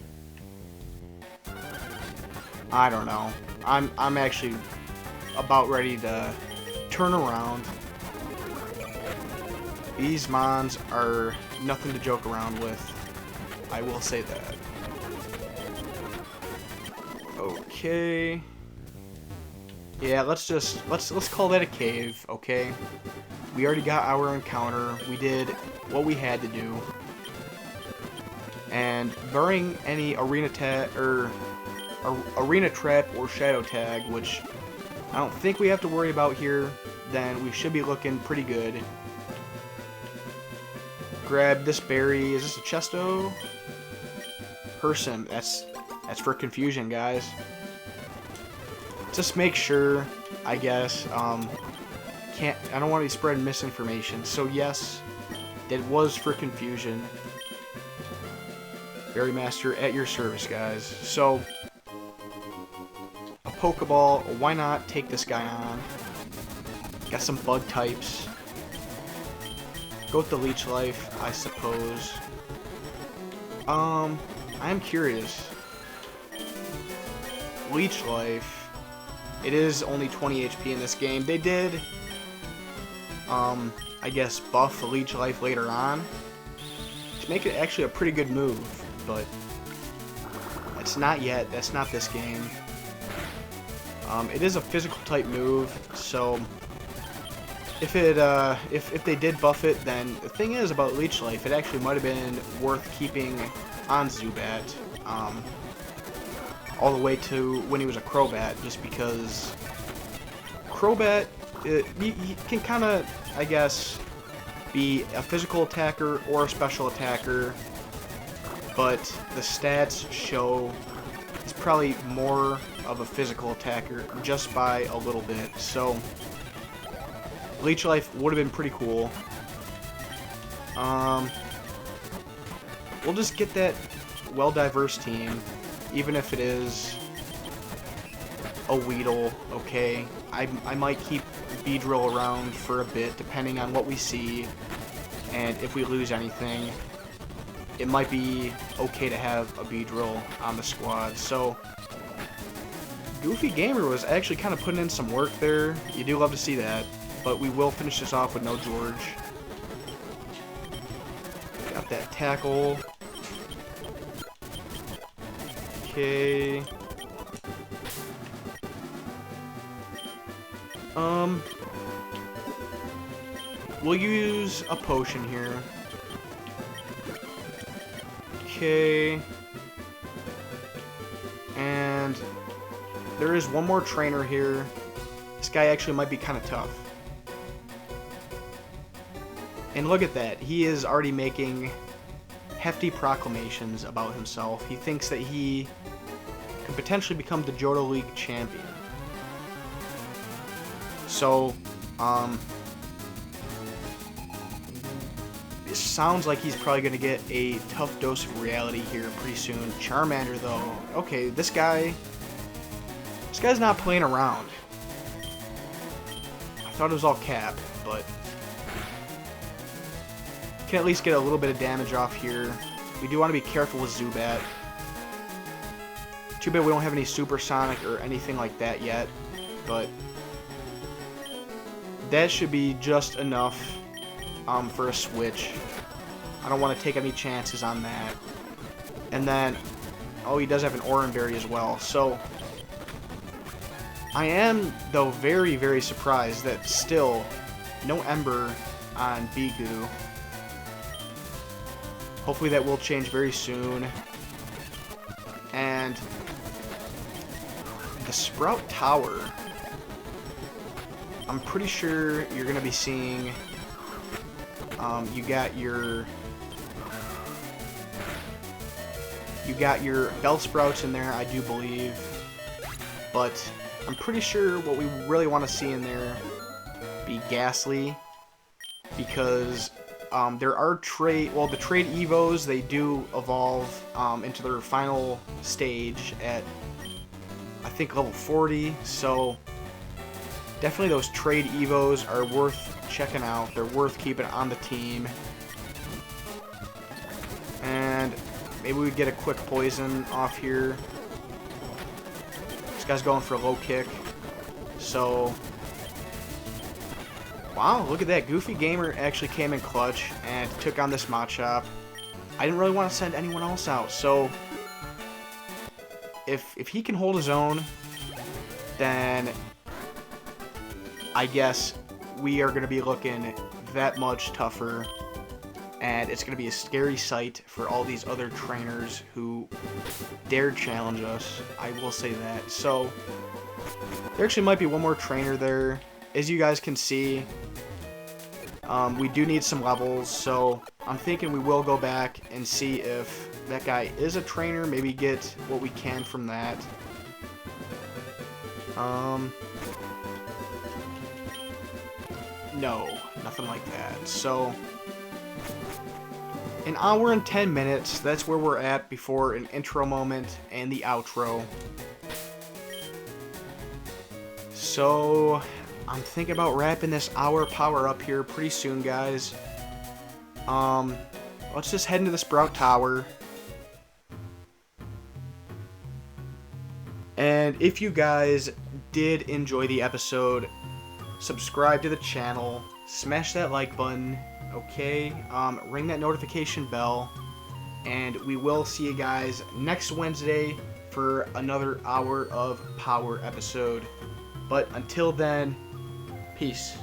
I don't know. I'm actually about ready to turn around. These mons are nothing to joke around with. I will say that. Okay. Yeah, let's call that a cave, okay? We already got our encounter. We did what we had to do. And barring any arena trap or shadow tag, which I don't think we have to worry about here, then we should be looking pretty good. Grab this berry. Is this a Chesto? Person. That's for confusion, guys. Just make sure, I guess. I don't want to be spreading misinformation. So yes, it was for confusion. Berry Master at your service, guys. So, a Pokeball, why not take this guy on? Got some bug types. Go with the Leech Life, I suppose. I'm curious. Leech Life. It is only 20 HP in this game. They did, I guess, buff the Leech Life later on to make it actually a pretty good move, but it's not yet. That's not this game. It is a physical type move, so if they did buff it, then the thing is about Leech Life, it actually might have been worth keeping on Zubat, all the way to when he was a Crobat, just because Crobat, he can kind of, I guess, be a physical attacker or a special attacker, but the stats show he's probably more of a physical attacker just by a little bit. So Leech Life would have been pretty cool. We'll just get that well-diverse team, even if it is a Weedle, okay? I might keep Beedrill around for a bit, depending on what we see, and if we lose anything, it might be okay to have a Beedrill on the squad. So Goofy Gamer was actually kind of putting in some work there. You do love to see that, but we will finish this off with no George. Got that tackle. Okay. We'll use a potion here. Okay. And there is one more trainer here. This guy actually might be kind of tough. And look at that. He is already making hefty proclamations about himself. He thinks that he could potentially become the Johto League champion. So, it sounds like he's probably going to get a tough dose of reality here pretty soon. Charmander, though. Okay, this guy's not playing around. I thought it was all cap, but can at least get a little bit of damage off here. We do want to be careful with Zubat. Too bad we don't have any Supersonic or anything like that yet, but that should be just enough for a switch. I don't want to take any chances on that. And then, oh, he does have an Oran Berry as well. So, I am, though, very, very surprised that still no Ember on Bigu. Hopefully that will change very soon. And the Sprout Tower, I'm pretty sure you're going to be seeing, you got your Bellsprouts in there, I do believe, but I'm pretty sure what we really want to see in there be Ghastly, because there are the trade Evos, they do evolve into their final stage at, I think, level 40, so definitely those trade Evos are worth checking out. They're worth keeping on the team. And maybe we get a quick poison off here. This guy's going for a low kick. So, wow, look at that. Goofy Gamer actually came in clutch and took on this Machop. I didn't really want to send anyone else out. So, if he can hold his own, then I guess we are going to be looking that much tougher, and it's going to be a scary sight for all these other trainers who dared challenge us. I will say that. So, there actually might be one more trainer there. As you guys can see, we do need some levels, so I'm thinking we will go back and see if that guy is a trainer, maybe get what we can from that. No, nothing like that. So, an hour and 10 minutes, that's where we're at before an intro moment and the outro. So, I'm thinking about wrapping this hour power up here pretty soon, guys. Let's just head into the Sprout Tower. And if you guys did enjoy the episode, subscribe to the channel, smash that like button, okay? Ring that notification bell, and we will see you guys next Wednesday for another hour of power episode. But until then, peace.